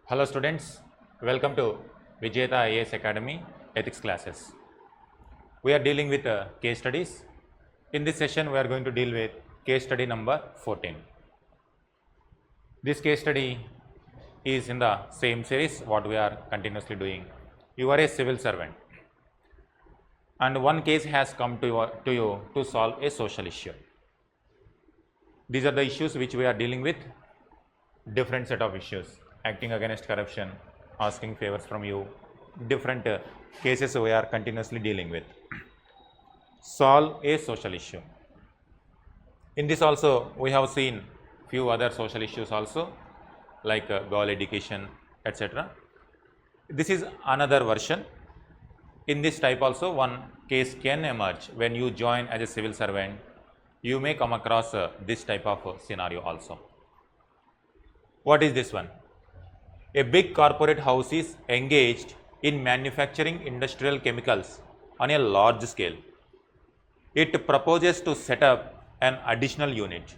Hello students, welcome to Vijetha IAS Academy ethics classes. We are dealing with case studies. In this session we are going to deal with case study number 14. This case study is in the same series what we are continuously doing. You are a civil servant and one case has come to you to solve a social issue. These are the issues which we are dealing with, different set of issues. Acting against corruption, asking favors from you, different cases we are continuously dealing with. Solve a social issue. In this also we have seen few other social issues also like girl education, etc. This is another version. In this type also one case can emerge when you join as a civil servant. You may come across this type of scenario also. What is this one? A big corporate house is engaged in manufacturing industrial chemicals on a large scale. It proposes to set up an additional unit.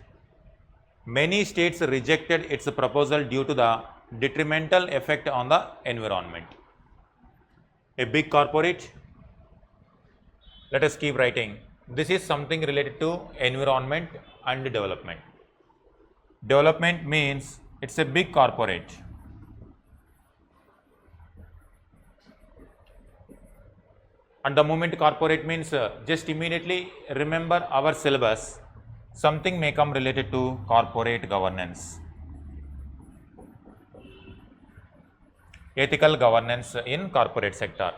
Many states rejected its proposal due to the detrimental effect on the environment. A big corporate, let us keep writing. This is something related to environment and development. Development means it's a big corporate. And the moment corporate means just immediately remember our syllabus, something may come related to corporate governance. Ethical governance in corporate sector.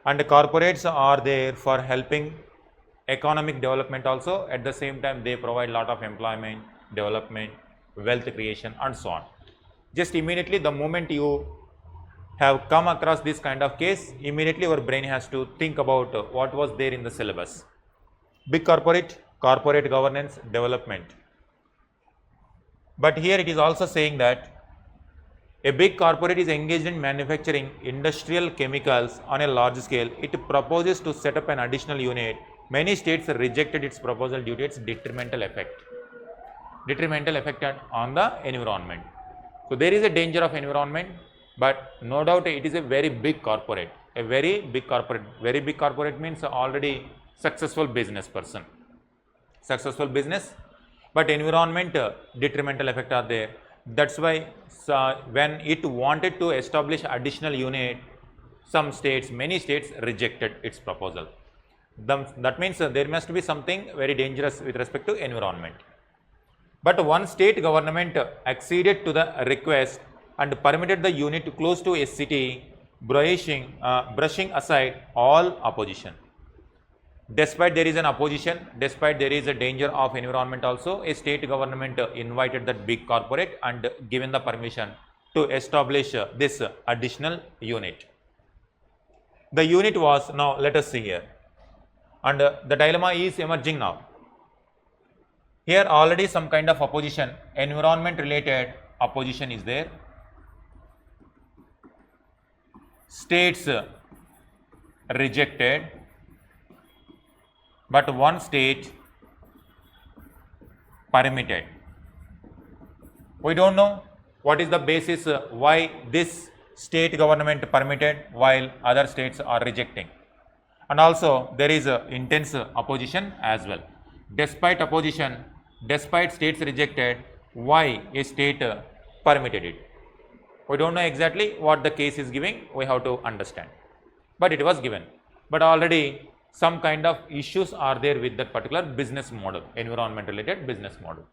And corporates are there for helping economic development also. At the same time they provide lot of employment, development, wealth creation and so on. Just immediately the moment you have come across this kind of case, immediately your brain has to think about what was there in the syllabus. Big corporate, corporate governance, development. But here it is also saying that a big corporate is engaged in manufacturing industrial chemicals on a large scale. It proposes to set up an additional unit. Many states rejected its proposal due to its detrimental effect. Detrimental effect on the environment. So there is a danger of environment. But no doubt it is a very big corporate, a very big corporate. Very big corporate means already successful business person, successful business, but environment detrimental effect are there. That's why when it wanted to establish additional unit, some states, many states rejected its proposal. That means there must be something very dangerous with respect to environment. But one state government acceded to the request and permitted the unit to close to a city, brushing aside all opposition. Despite there is an opposition, despite there is a danger of environment also, a state government invited that big corporate and given the permission to establish this additional unit. The unit was, now let us see here, and the dilemma is emerging now. Here already some kind of opposition, environment related opposition is there. States rejected, but one state permitted. We don't know what is the basis why this state government permitted while other states are rejecting. And also there is intense opposition as well. Despite opposition, despite states rejected, why a state permitted it? We don't know exactly what the case is giving, we have to understand. But it was given. But already some kind of issues are there with that particular business model, environment related business model.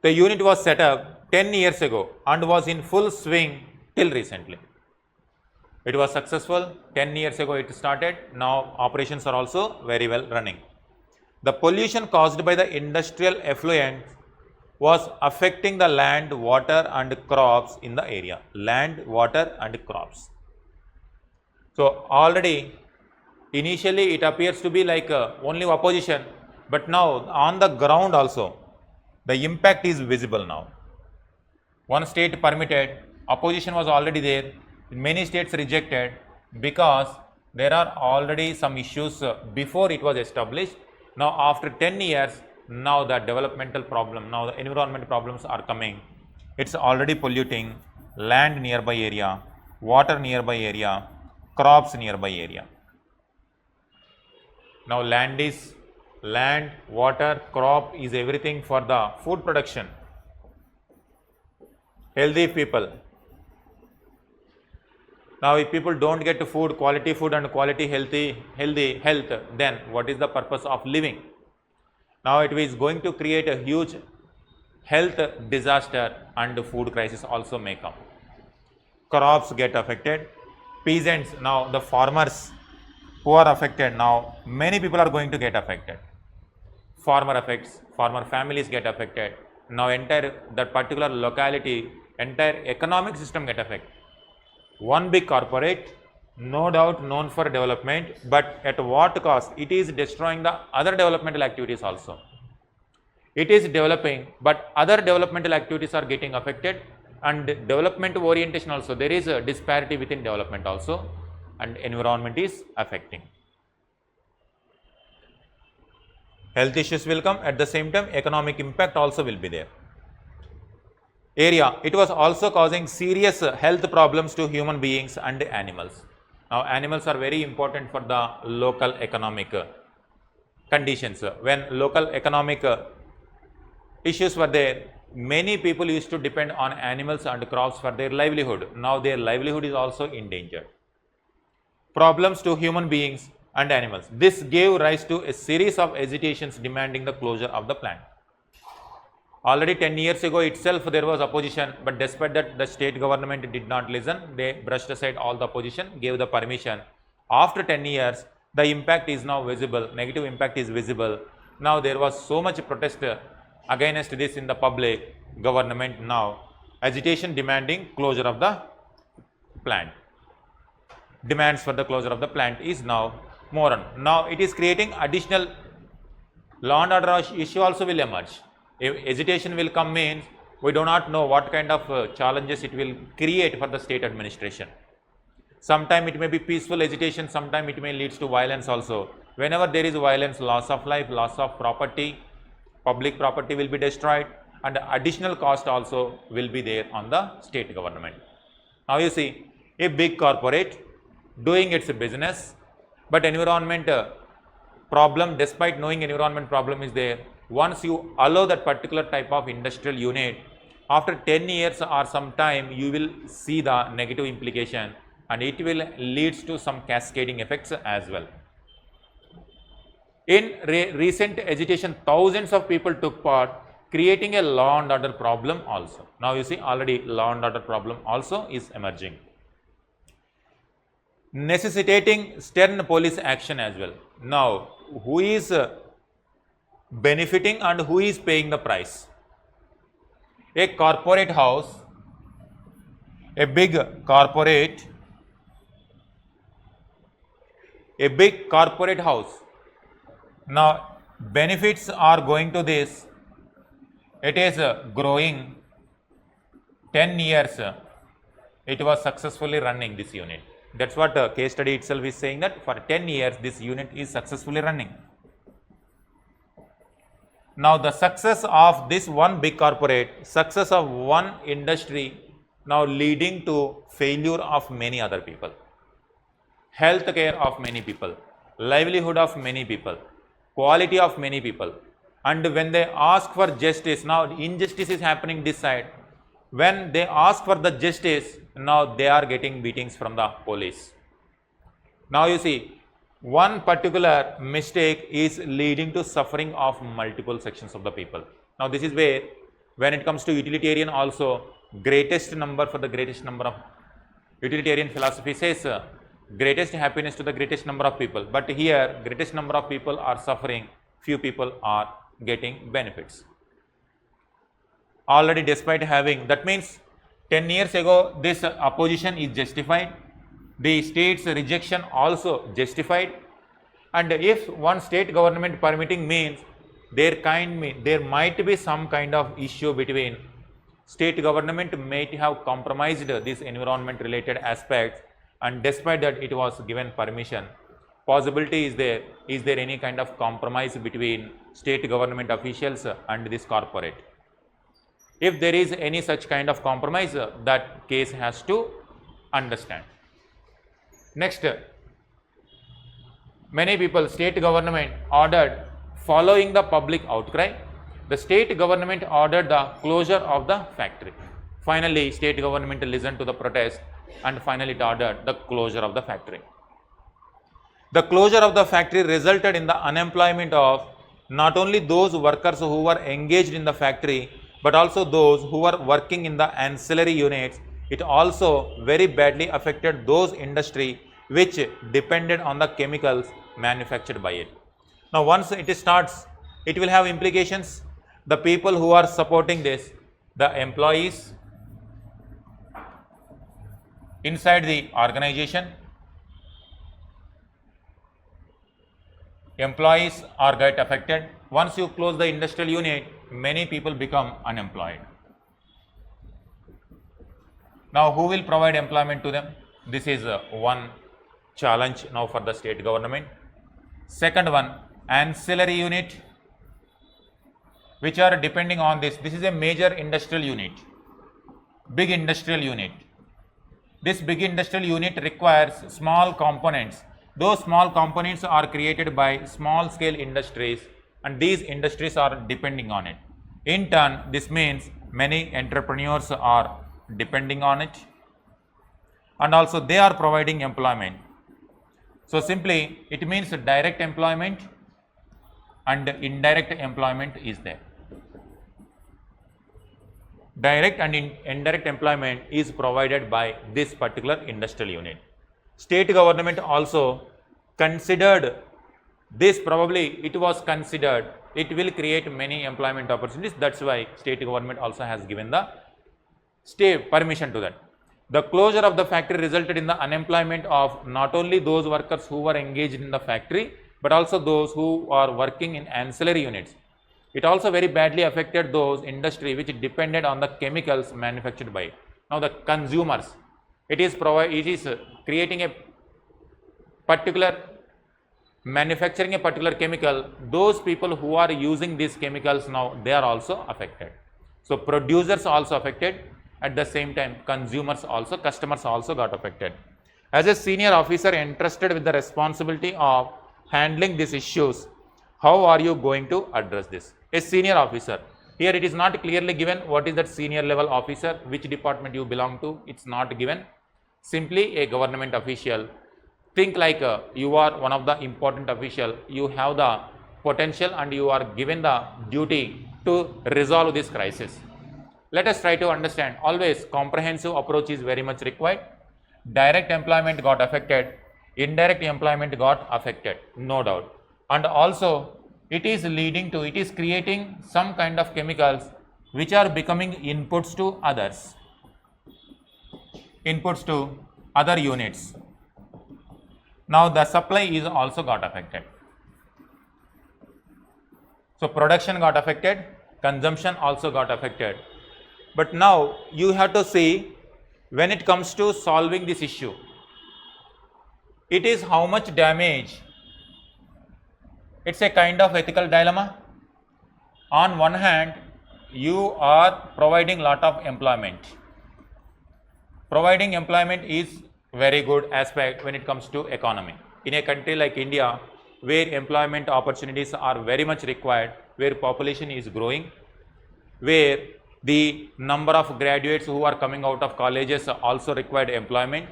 The unit was set up 10 years ago and was in full swing till recently. It was successful, 10 years ago it started, now operations are also very well running. The pollution caused by the industrial effluent was affecting the land, water and crops in the area. Land, water and crops. So already initially it appears to be like only opposition, but now on the ground also the impact is visible now. One state permitted, opposition was already there, many states rejected because there are already some issues before it was established. Now after 10 years, now the developmental problem, now the environment problems are coming. it's already polluting land nearby area, water nearby area, crops nearby area. Now land, water, crop is everything for the food production. Healthy people. Now if people don't get food and quality health, then what is the purpose of living? Now it is going to create a huge health disaster and food crisis also may come. Crops get affected, peasants, now the farmers who are affected, now many people are going to get affected. Farmer families get affected. Now that particular locality, entire economic system get affected. One big corporate, no doubt known for development, but at what cost? It is destroying the other developmental activities also. It is developing, but other developmental activities are getting affected, and development orientation also. There is a disparity within development also, and environment is affecting. Health issues will come, at the same time economic impact also will be there. Area, it was also causing serious health problems to human beings and animals. Now animals are very important for the local economic conditions. When local economic issues were there, many people used to depend on animals and crops for their livelihood. Now their livelihood is also endangered. Problems to human beings and animals. This gave rise to a series of agitations demanding the closure of the plant. Already 10 years ago itself there was opposition, but despite that the state government did not listen. They brushed aside all the opposition, gave the permission. After 10 years, the impact is now visible, negative impact is visible. Now there was so much protest against this in the public. Government now agitation demanding closure of the plant. Demands for the closure of the plant is now more on. Now it is creating additional law and order issue also will emerge. If agitation will come means we do not know what kind of challenges it will create for the state administration. Sometime it may be peaceful agitation, sometime it may lead to violence also. Whenever there is violence, loss of life, loss of property, public property will be destroyed, and additional cost also will be there on the state government. Now you see, a big corporate doing its business, but environment problem, despite knowing environment problem is there, once you allow that particular type of industrial unit, after 10 years or some time you will see the negative implication, and it will leads to some cascading effects as well. In recent agitation, thousands of people took part, creating a law and order problem also. Now you see, already law and order problem also is emerging, necessitating stern police action as well. Now who is benefiting and who is paying the price? A corporate house, a big corporate house. Now benefits are going to this. It is growing 10 years. It was successfully running this unit. That's what case study itself is saying, that for 10 years this unit is successfully running. Now the success of this one big corporate, success of one industry, now leading to failure of many other people, health care of many people, livelihood of many people, quality of many people. And when they ask for justice, now injustice is happening this side. When they ask for the justice, now they are getting beatings from the police. Now you see, one particular mistake is leading to suffering of multiple sections of the people. Now this is where, when it comes to utilitarian also, greatest number for the greatest number of, utilitarian philosophy says greatest happiness to the greatest number of people. But here greatest number of people are suffering, few people are getting benefits. Already despite having, that means 10 years ago this opposition is justified, the state's rejection also justified, and if one state government permitting means there might be some kind of issue between state government might have compromised this environment related aspects, and despite that it was given permission. Possibility is there any kind of compromise between state government officials and this corporate? If there is any such kind of compromise, that case has to understand. Next, many people, state government ordered, following the public outcry, the state government ordered the closure of the factory. Finally, state government listened to the protest and finally it ordered the closure of the factory. The closure of the factory resulted in the unemployment of not only those workers who were engaged in the factory, but also those who were working in the ancillary units. It also very badly affected those industry which depended on the chemicals manufactured by it. Now, once it starts, it will have implications. The people who are supporting this, the employees inside the organization, employees are get affected. Once you close the industrial unit, many people become unemployed. Now, who will provide employment to them? This is one challenge now for the state government. Second one, ancillary unit, which are depending on this. This is a major industrial unit, big industrial unit. This big industrial unit requires small components. Those small components are created by small scale industries, and these industries are depending on it. In turn, this means many entrepreneurs are depending on it, and also they are providing employment. So simply it means direct employment and indirect employment is there. Direct and indirect employment is provided by this particular industrial unit. State government also considered this, probably it was considered it will create many employment opportunities. That's why state government also has given the state permission to that. The closure of the factory resulted in the unemployment of not only those workers who were engaged in the factory, but also those who are working in ancillary units. It also very badly affected those industry which depended on the chemicals manufactured by it. Now, the consumers, it is creating a particular, manufacturing a particular chemical. Those people who are using these chemicals now, they are also affected. So, producers also affected. At the same time, consumers also, customers also got affected. As a senior officer entrusted with the responsibility of handling these issues, how are you going to address this? A senior officer. Here it is not clearly given what is that senior level officer, which department you belong to. It's not given. Simply a government official. Think like you are one of the important official. You have the potential and you are given the duty to resolve this crisis. Let us try to understand. Always comprehensive approach is very much required. Direct employment got affected, indirect employment got affected, no doubt. And also it is leading to, it is creating some kind of chemicals which are becoming inputs to others, inputs to other units. Now the supply is also got affected. So production got affected, consumption also got affected. But now you have to see, when it comes to solving this issue, it is how much damage. It's a kind of ethical dilemma. On one hand, you are providing lot of employment. Providing employment is very good aspect when it comes to economy. In a country like India, where employment opportunities are very much required, where population is growing, where the number of graduates who are coming out of colleges also required employment.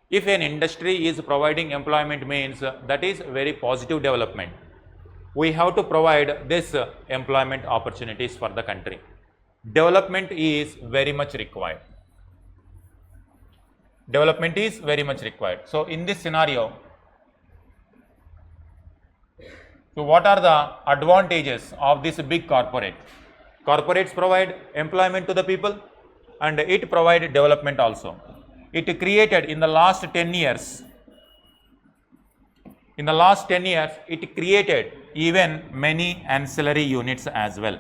If an industry is providing employment, means that is very positive development. We have to provide this employment opportunities for the country. Development is very much required. Development is very much required. So in this scenario, so what are the advantages of this big corporate? Corporates provide employment to the people and it provided development also. It created in the last 10 years, it created even many ancillary units as well.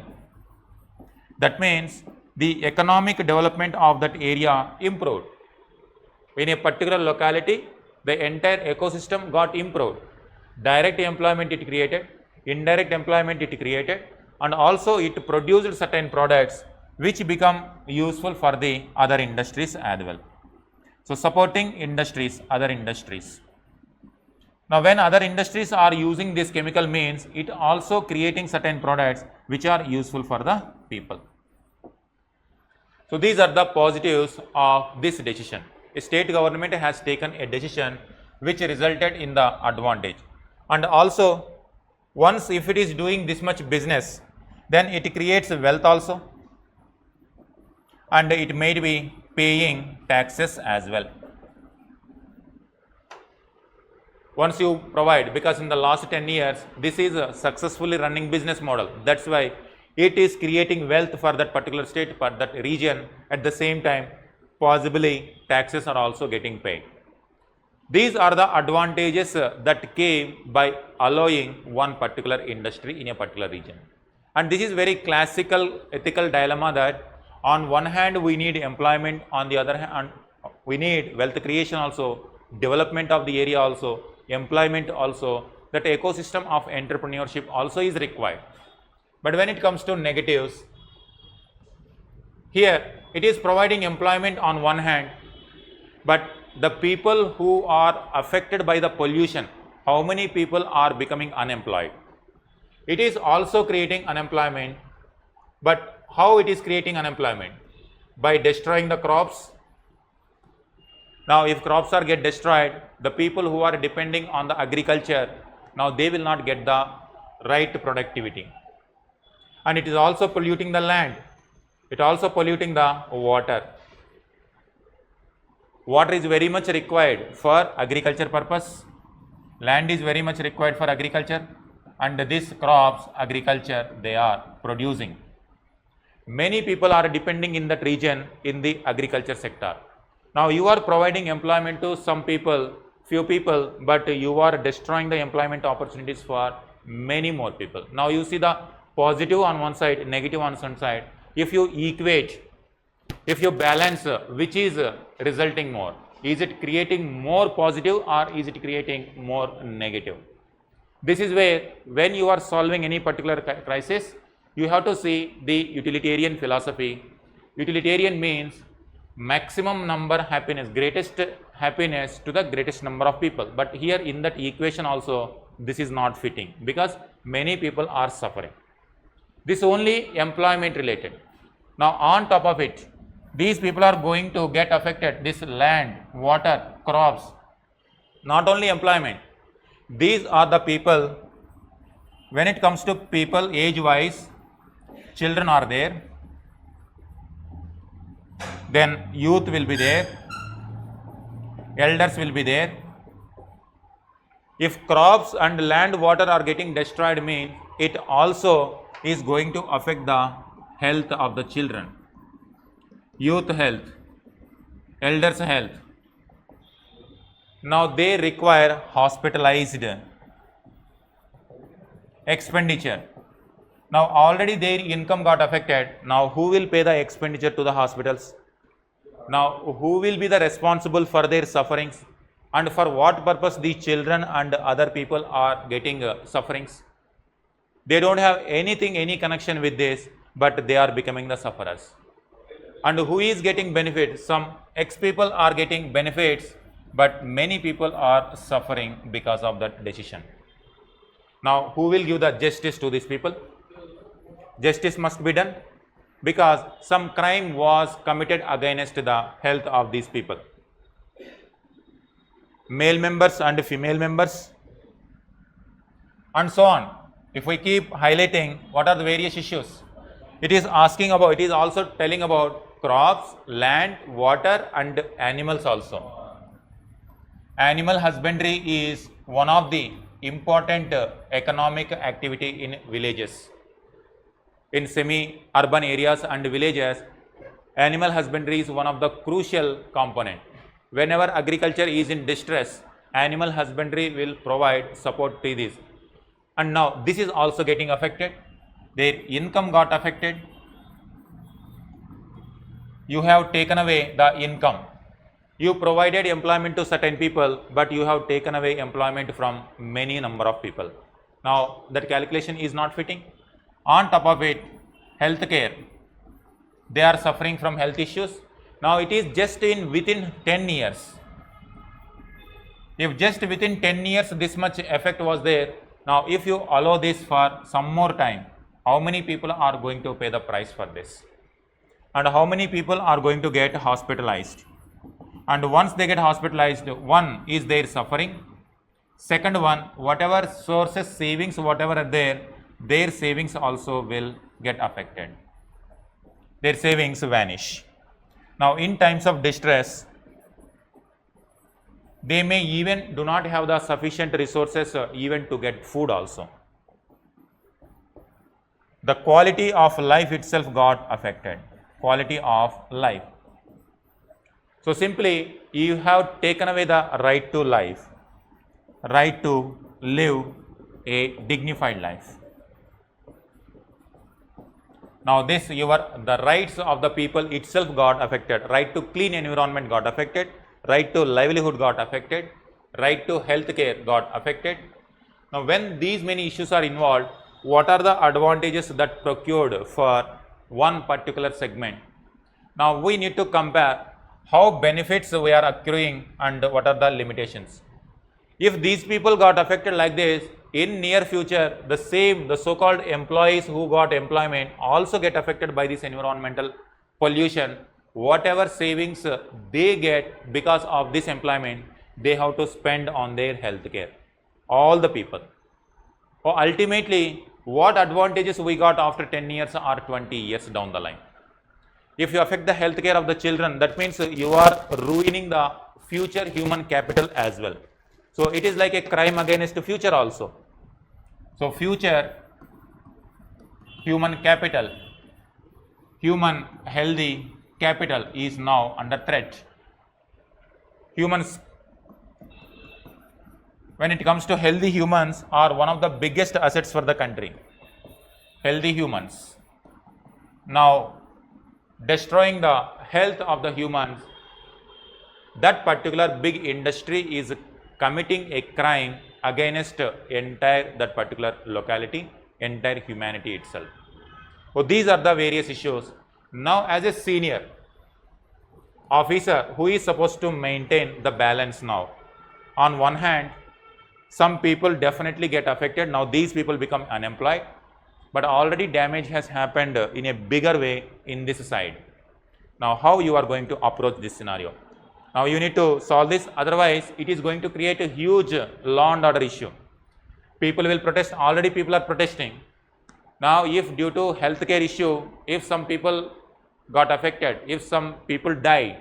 That means the economic development of that area improved. In a particular locality, the entire ecosystem got improved. Direct employment it created, indirect employment it created, and also it produced certain products which become useful for the other industries as well. So, supporting industries, other industries. Now, when other industries are using this chemical means, it also creating certain products which are useful for the people. So, these are the positives of this decision. A state government has taken a decision which resulted in the advantage, and also once if it is doing this much business, then it creates wealth also, and it may be paying taxes as well. Once you provide, because in the last 10 years this is a successfully running business model, that's why it is creating wealth for that particular state, for that region. At the same time, possibly taxes are also getting paid. These are the advantages that came by allowing one particular industry in a particular region. And this is very classical ethical dilemma, that on one hand we need employment, on the other hand we need wealth creation also, development of the area also, employment also, that ecosystem of entrepreneurship also is required. But when it comes to negatives, here it is providing employment on one hand, but the people who are affected by the pollution, how many people are becoming unemployed? It is also creating unemployment, but how it is creating unemployment? By destroying the crops. Now, if crops are get destroyed, the people who are depending on the agriculture, now they will not get the right productivity. And it is also polluting the land, it also polluting the water. Water is very much required for agriculture purpose, land is very much required for agriculture, and these crops, agriculture, they are producing. Many people are depending in that region in the agriculture sector. Now, you are providing employment to some people, few people, but you are destroying the employment opportunities for many more people. Now, you see the positive on one side, negative on one side. If you equate, if you balance, which is resulting more? Is it creating more positive or is it creating more negative? This is where, when you are solving any particular crisis, you have to see the utilitarian philosophy. Utilitarian means maximum number happiness, greatest happiness to the greatest number of people. But here in that equation also, this is not fitting, because many people are suffering. This only employment related. Now, on top of it, these people are going to get affected, this land, water, crops, not only employment. These are the people, when it comes to people age wise, children are there, then youth will be there, elders will be there. If crops and land, water are getting destroyed, means it also is going to affect the health of the children, youth health, elders health. Now, they require hospitalized expenditure. Now, already their income got affected. Now, who will pay the expenditure to the hospitals? Now, who will be the responsible for their sufferings, and for what purpose these children and other people are getting sufferings? They don't have anything, any connection with this, but they are becoming the sufferers. And who is getting benefit? Some X people are getting benefits, but many people are suffering because of that decision. Now, who will give the justice to these people? Justice must be done, because some crime was committed against the health of these people. Male members and female members, and so on. If we keep highlighting what are the various issues, it is asking about, it is also telling about crops, land, water and animals also. Animal husbandry is one of the important economic activity in villages. In semi-urban areas and villages, animal husbandry is one of the crucial component. Whenever agriculture is in distress, animal husbandry will provide support to this. And now this is also getting affected. Their income got affected. You have taken away the income. You provided employment to certain people, but you have taken away employment from many number of people. Now that calculation is not fitting. On top of it, healthcare. they are suffering from health issues. Now it is just within 10 years. If just within 10 years this much effect was there, now if you allow this for some more time, how many people are going to pay the price for this? And how many people are going to get hospitalized? And once they get hospitalized, one is their suffering. Second one, whatever sources, savings, whatever are there, their savings also will get affected. Their savings vanish. Now in times of distress, they may even do not have the sufficient resources even to get food also. The quality of life itself got affected. Quality of life. So simply you have taken away the right to life, right to live a dignified life. Now this the rights of the people itself got affected. Right to clean environment got affected. Right to livelihood got affected. Right to health care got affected. Now when these many issues are involved, what are the advantages that procured for one particular segment? Now we need to compare how benefits we are accruing and what are the limitations. If these people got affected like this, in near future the so-called employees who got employment also get affected by this environmental pollution. Whatever savings they get because of this employment, they have to spend on their health care. All the people. So ultimately, what advantages we got after 10 years or 20 years down the line? If you affect the health care of the children, that means you are ruining the future human capital as well. So it is like a crime against the future also. So future human capital, human healthy capital is now under threat. Humans, when it comes to healthy humans, are one of the biggest assets for the country. Healthy humans. Now destroying the health of the humans, that particular big industry is committing a crime against entire that particular locality, entire humanity itself. So these are the various issues. Now as a senior officer who is supposed to maintain the balance now, on one hand some people definitely get affected. Now these people become unemployed, but already damage has happened in a bigger way in this side. Now how you are going to approach this scenario? Now you need to solve this, otherwise it is going to create a huge law and order issue. People will protest, already people are protesting. Now if due to healthcare issue, if some people got affected, if some people die,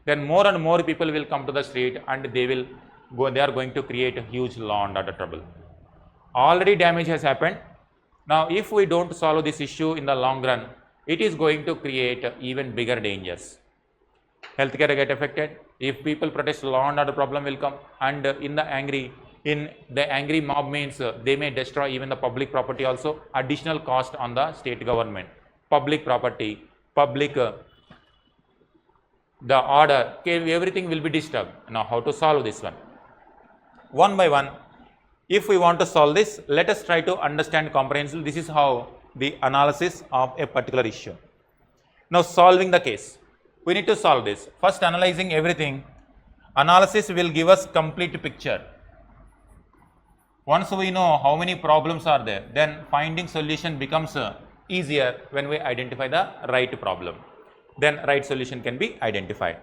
then more and more people will come to the street and they are going to create a huge law and order trouble. Already damage has happened. Now if we don't solve this issue in the long run, it is going to create even bigger dangers. Healthcare get affected. If people protest, law and order problem will come, and in the angry mob means they may destroy even the public property also. Additional cost on the state government, public property, public the order, everything will be disturbed. Now how to solve this one? One by one, if we want to solve this, let us try to understand comprehensively. This is how the analysis of a particular issue. Now solving the case, we need to solve this. First analyzing everything, analysis will give us complete picture. Once we know how many problems are there, then finding solution becomes easier when we identify the right problem. Then right solution can be identified.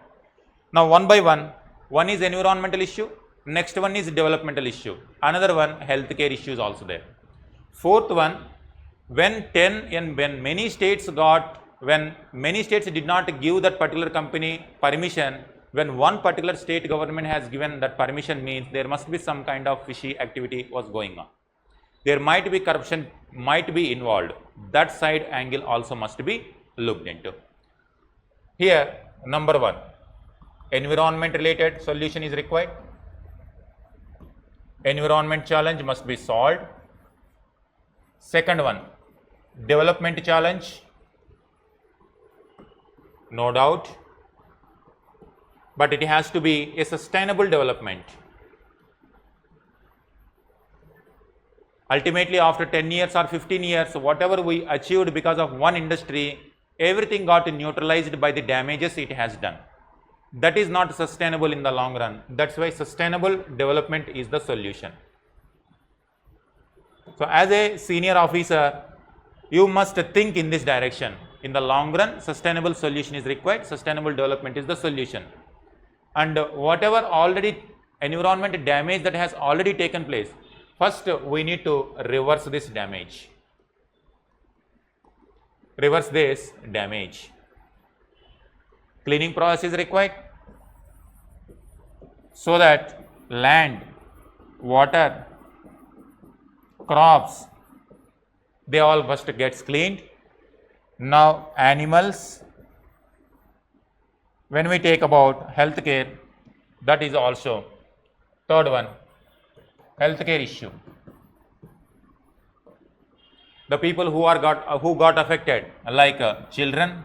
Now one by one is environmental issue, next one is developmental issue, another one healthcare issue is also there. Fourth one, when many states did not give that particular company permission, when one particular state government has given that permission, means there must be some kind of fishy activity was going on. There might be corruption, might be involved. That side angle also must be looked into. Here, number one, environment related solution is required. Environment challenge must be solved. Second one, development challenge, no doubt, but it has to be a sustainable development. Ultimately, after 10 years or 15 years, whatever we achieved because of one industry, everything got neutralized by the damages it has done. That is not sustainable in the long run. That's why sustainable development is the solution. So as a senior officer, you must think in this direction. In the long run, sustainable solution is required, sustainable development is the solution. And whatever already environment damage that has already taken place, first we need to reverse this damage. Reverse this damage. Cleaning process is required so that land, water, crops, they all first gets cleaned. Now animals, when we take about healthcare, that is also third one, healthcare issue. The people who got affected, like children,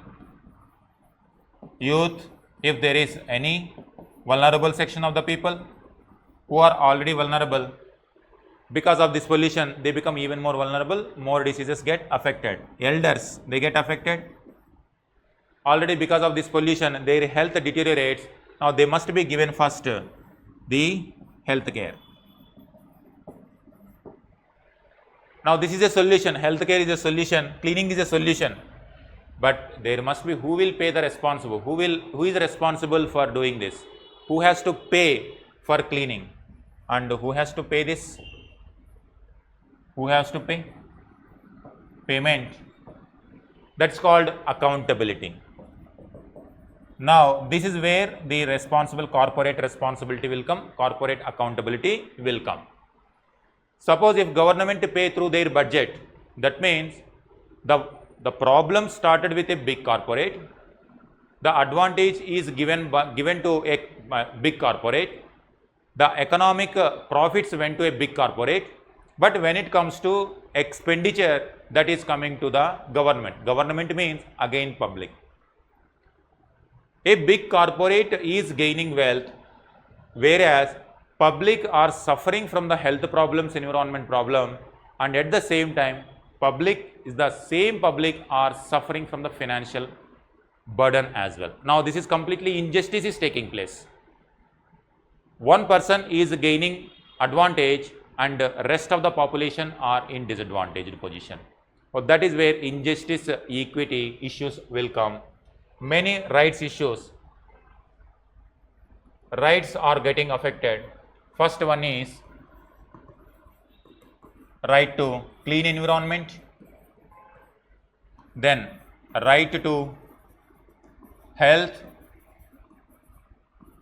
youth, if there is any vulnerable section of the people who are already vulnerable, because of this pollution, they become even more vulnerable, more diseases get affected. Elders, they get affected. Already because of this pollution, their health deteriorates. Now they must be given first the health care. Now this is a solution, healthcare is a solution, cleaning is a solution. But there must be who will pay the responsible, who is responsible for doing this, who has to pay for cleaning, and who has to pay this? Who has to pay? Payment. That's called accountability. Now this is where the responsible corporate responsibility will come, corporate accountability will come. Suppose if government pay through their budget, that means the problem started with a big corporate, the advantage is given to a big corporate, the economic profits went to a big corporate, but when it comes to expenditure, that is coming to the government. Government means again public. A big corporate is gaining wealth, whereas public are suffering from the health problems, environment problem, and at the same time public are suffering from the financial burden as well. Now this is completely injustice is taking place. One person is gaining advantage and rest of the population are in disadvantaged position. So that is where injustice, equity issues will come. Many rights issues, rights are getting affected. First one is right to clean environment, then right to health,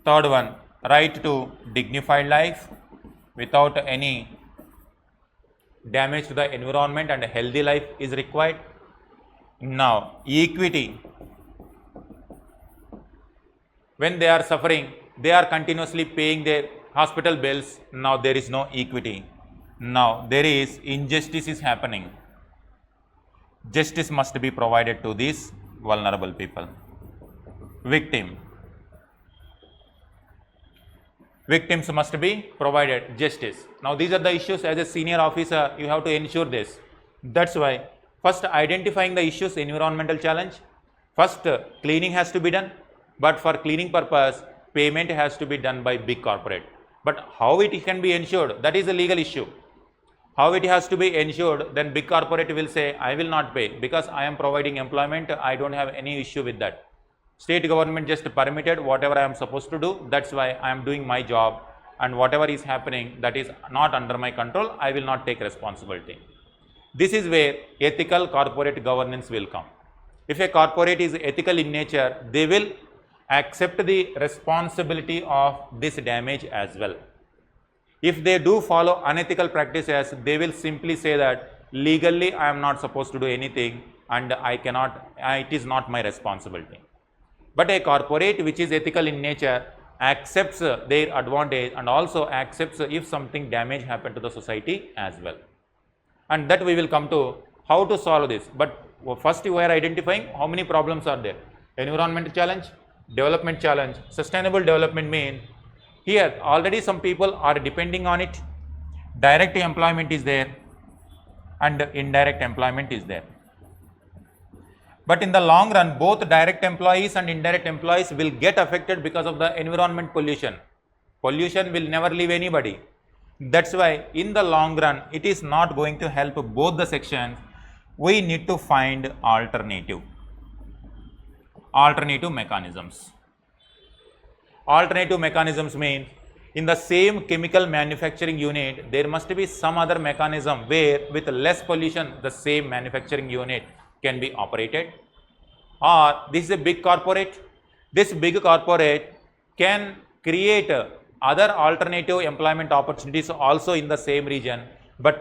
third one right to dignified life without any damage to the environment, and a healthy life is required. Now equity, when they are suffering, they are continuously paying their hospital bills. Now there is no equity. Now there is injustice is happening. Justice must be provided to these vulnerable people. Victim, victims must be provided justice. Now these are the issues. As a senior officer, you have to ensure this. That's why first identifying the issues, environmental challenge, first cleaning has to be done, but for cleaning purpose payment has to be done by big corporate. But how it can be ensured, that is a legal issue. How it has to be ensured, then big corporate will say, I will not pay because I am providing employment, I don't have any issue with that. State government just permitted whatever I am supposed to do, that's why I am doing my job, and whatever is happening that is not under my control, I will not take responsibility. This is where ethical corporate governance will come. If a corporate is ethical in nature, they will accept the responsibility of this damage as well. If they do follow unethical practices, they will simply say that legally I am not supposed to do anything and I cannot, it is not my responsibility. But a corporate which is ethical in nature accepts their advantage and also accepts if something damage happened to the society as well. And that we will come to how to solve this. But first we are identifying how many problems are there. Environmental challenge, development challenge. Sustainable development means here already some people are depending on it. Direct employment is there and indirect employment is there. But in the long run, both direct employees and indirect employees will get affected because of the environment pollution. Pollution will never leave anybody. That's why in the long run, it is not going to help both the sections. We need to find alternative mechanisms. Alternative mechanisms mean in the same chemical manufacturing unit, there must be some other mechanism where with less pollution, the same manufacturing unit can be operated. Or this is a big corporate. This big corporate can create other alternative employment opportunities also in the same region, but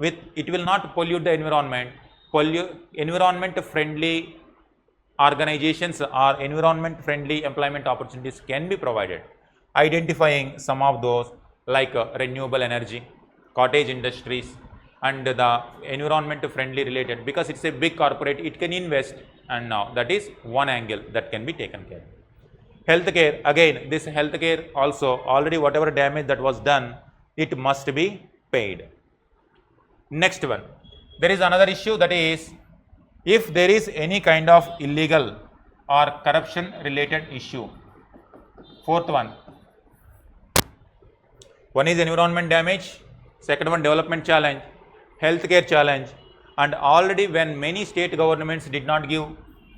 it will not pollute the environment. Environment friendly organizations or environment friendly employment opportunities can be provided. Identifying some of those like renewable energy, cottage industries, and the environment friendly related, because it's a big corporate, it can invest, and now that is one angle that can be taken care of. Healthcare, again this healthcare also already whatever damage that was done, it must be paid. Next one, there is another issue, that is if there is any kind of illegal or corruption related issue. Fourth one is environment damage, second one development challenge, healthcare challenge, and already when many state governments did not give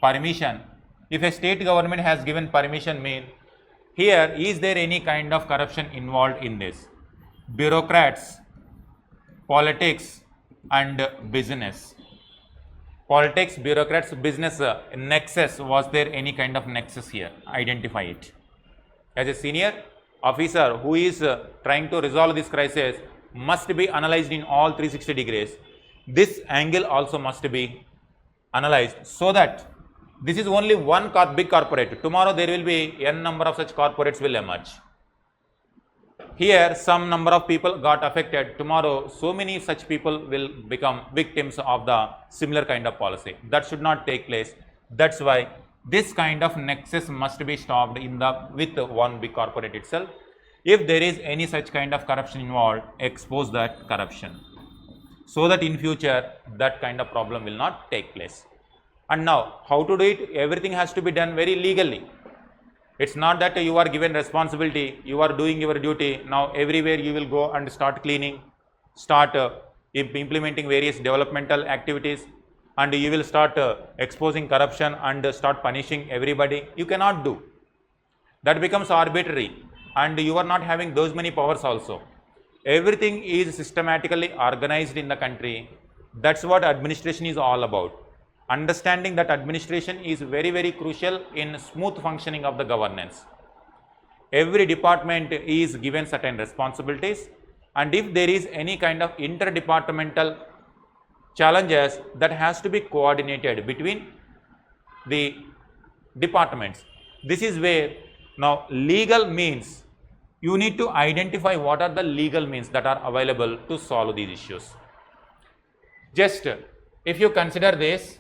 permission, if a state government has given permission, mean here is there any kind of corruption involved in this? Bureaucrats, politics and business. Politics, bureaucrats, business nexus, was there any kind of nexus here? Identify it. As a senior officer who is trying to resolve this crisis, must be analyzed in all 360 degrees. This angle also must be analyzed, so that this is only one big corporate. Tomorrow there will be n number of such corporates will emerge. Here some number of people got affected. Tomorrow so many such people will become victims of the similar kind of policy. That should not take place. That's why this kind of nexus must be stopped with one big corporate itself. If there is any such kind of corruption involved, expose that corruption, so that in future that kind of problem will not take place. And now how to do it? Everything has to be done very legally. It's not that you are given responsibility, you are doing your duty, now everywhere you will go and start cleaning, start implementing various developmental activities, and you will start exposing corruption and start punishing everybody. You cannot do. That becomes arbitrary, and you are not having those many powers also. Everything is systematically organized in the country. That's what administration is all about. Understanding that administration is very, very crucial in smooth functioning of the governance. Every department is given certain responsibilities, and if there is any kind of interdepartmental challenges, that has to be coordinated between the departments. This is where now legal means, you need to identify what are the legal means that are available to solve these issues. Just if you consider this,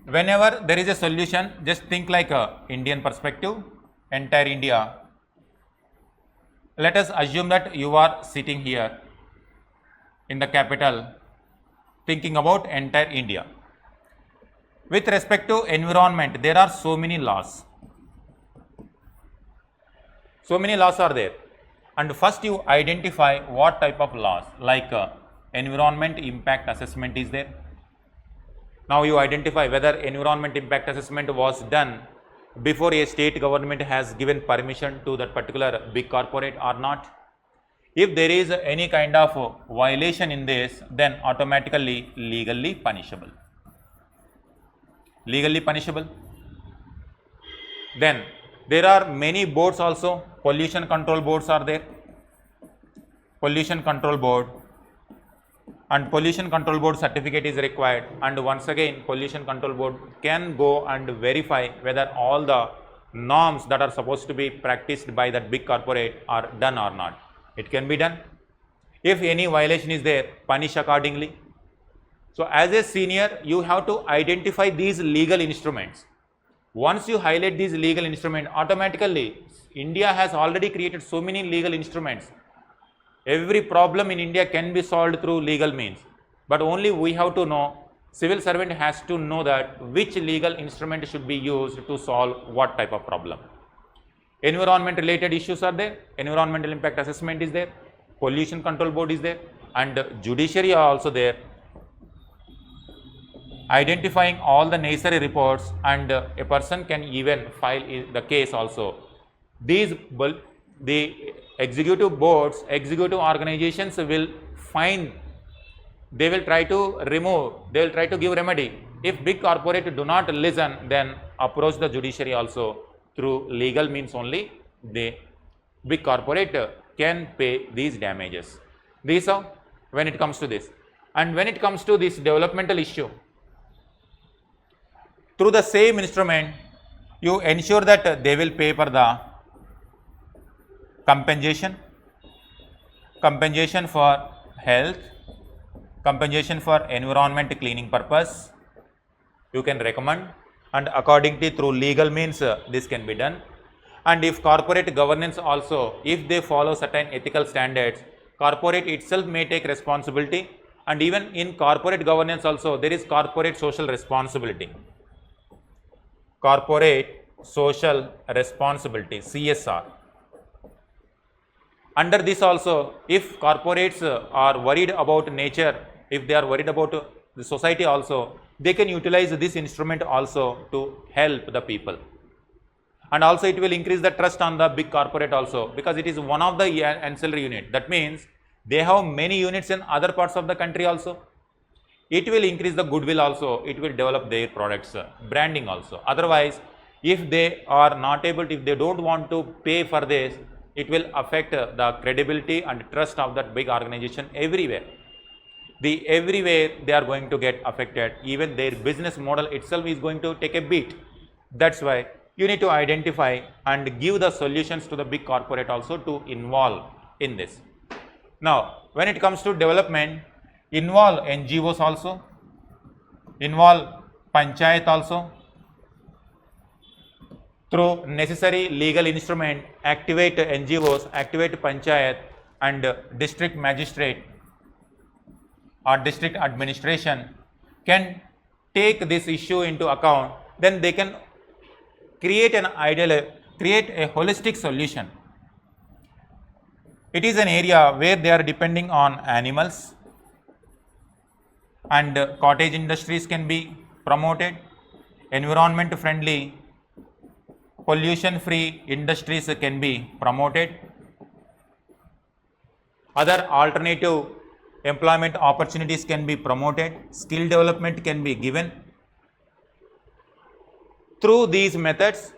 whenever there is a solution, just think like a Indian perspective, entire India. Let us assume that you are sitting here in the capital thinking about entire India. With respect to environment, there are so many laws. So many laws are there. And first you identify what type of laws, like environment impact assessment is there. Now you identify whether environment impact assessment was done before a state government has given permission to that particular big corporate or not. If there is any kind of violation in this, then automatically legally punishable. Legally punishable. Then there are many boards also. Pollution control boards are there. Pollution control board. And pollution control board certificate is required, and once again pollution control board can go and verify whether all the norms that are supposed to be practiced by that big corporate are done or not. It can be done. If any violation is there, punish accordingly. So as a senior, you have to identify these legal instruments. Once you highlight these legal instruments, automatically India has already created so many legal instruments. Every problem in India can be solved through legal means, but only we have to know Civil servant has to know that which legal instrument should be used to solve what type of problem. Environment related issues are there, environmental impact assessment is there, pollution control board is there, and judiciary are also there. Identifying all the necessary reports, and a person can even file the case also. The executive boards, executive organizations will find, they will try to remove, they will try to give remedy. If big corporate do not listen, then approach the judiciary also. Through legal means only the big corporate can pay these damages. These are when it comes to this. And when it comes to this developmental issue, through the same instrument, you ensure that they will pay for the compensation for health, compensation for environment cleaning purpose, you can recommend, and accordingly through legal means this can be done. And if corporate governance also, if they follow certain ethical standards, corporate itself may take responsibility, and even in corporate governance also there is corporate social responsibility. Corporate social responsibility, CSR. Under this also, if corporates are worried about nature, if they are worried about the society also, they can utilize this instrument also to help the people. And also it will increase the trust on the big corporate also, because it is one of the ancillary unit. That means they have many units in other parts of the country also. It will increase the goodwill also, it will develop their products, branding also. Otherwise, if they are not able to, if they don't want to pay for this, it will affect the credibility and trust of that big organization everywhere. Everywhere they are going to get affected, even their business model itself is going to take a beat. That's why you need to identify and give the solutions to the big corporate also to involve in this. Now, when it comes to development, involve NGOs also, involve panchayat also. Through necessary legal instrument, activate NGOs, activate panchayat and district magistrate or district administration can take this issue into account. Then they can create an ideal, create a holistic solution. It is an area where they are depending on animals, and cottage industries can be promoted, environment friendly, pollution free industries can be promoted, other alternative employment opportunities can be promoted, skill development can be given. Through these methods,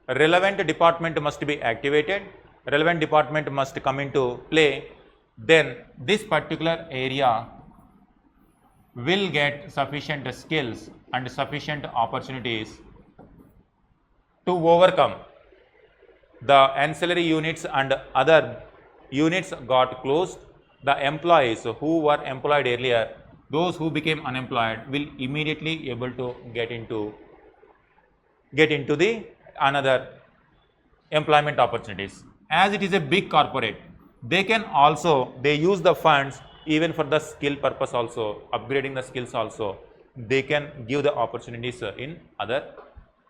relevant department must be activated, relevant department must come into play, then this particular area will get sufficient skills and sufficient opportunities to overcome the ancillary units and other units got closed. The employees who were employed earlier, those who became unemployed will immediately able to get into the another employment opportunities. As it is a big corporate, they can also, they use the funds even for the skill purpose also, upgrading the skills also. They can give the opportunities in other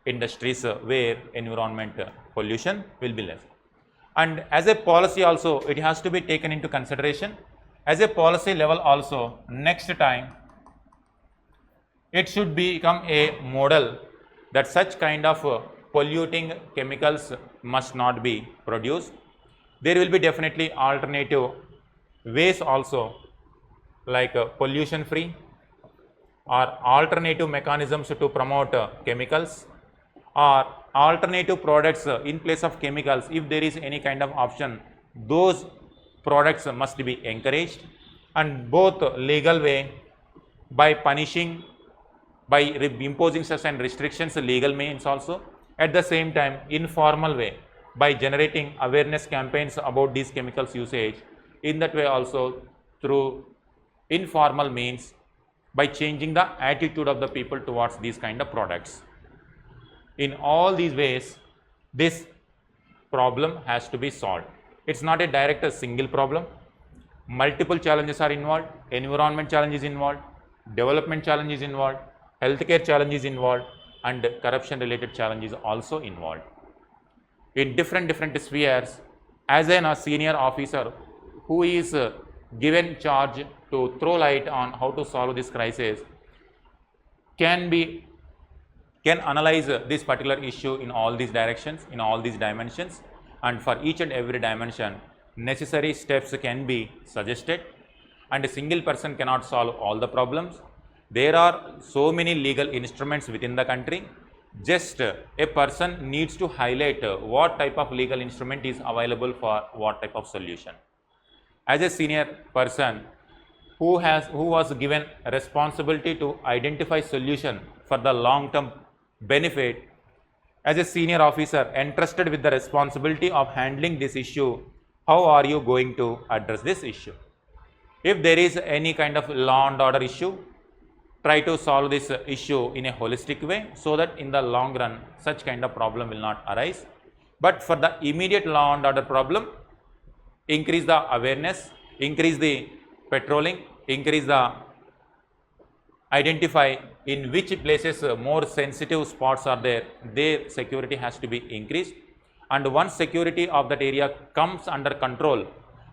industries where environment pollution will be less. And as a policy also, it has to be taken into consideration. As a policy level also, next time it should become a model that such kind of polluting chemicals must not be produced. There will be definitely alternative ways also, like pollution free or alternative mechanisms to promote chemicals, or alternative products in place of chemicals. If there is any kind of option, those products must be encouraged, and both legal way by punishing, by imposing certain restrictions, legal means also, at the same time informal way by generating awareness campaigns about these chemicals usage, in that way also through informal means by changing the attitude of the people towards these kind of products. In all these ways, this problem has to be solved. It's not a direct single problem. Multiple challenges are involved, environment challenge is involved, development challenge is involved, healthcare challenge is involved, and corruption related challenge is also involved. In different spheres, as a senior officer who is given charge to throw light on how to solve this crisis can analyze this particular issue in all these directions, in all these dimensions, and for each and every dimension necessary steps can be suggested, and a single person cannot solve all the problems. There are so many legal instruments within the country. Just a person needs to highlight what type of legal instrument is available for what type of solution. As a senior person who was given responsibility to identify solution for the long term benefit, as a senior officer entrusted with the responsibility of handling this issue, how are you going to address this issue? If there is any kind of law and order issue, try to solve this issue in a holistic way so that in the long run such kind of problem will not arise. But for the immediate law and order problem, increase the awareness, increase the patrolling, increase the identify in which places more sensitive spots are there, their security has to be increased, and once security of that area comes under control,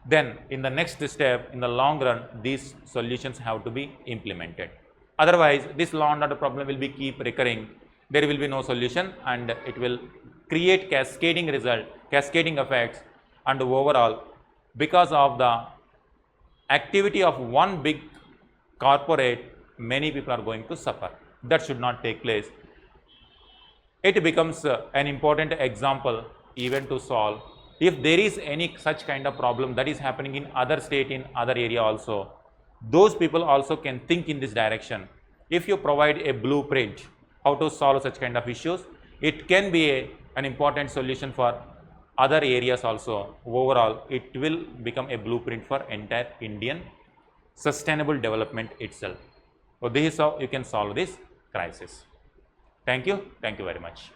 then in the next step, in the long run, these solutions have to be implemented. Otherwise, this law and order problem will be keep recurring. There will be no solution, and it will create cascading result, cascading effects, and overall, because of the activity of one big corporate, many people are going to suffer. That should not take place. It becomes an important example even to solve. If there is any such kind of problem that is happening in other state, in other area also, those people also can think in this direction. If you provide a blueprint how to solve such kind of issues, it can be an important solution for other areas also. Overall, it will become a blueprint for entire Indian sustainable development itself. So this is how you can solve this crisis. Thank you very much.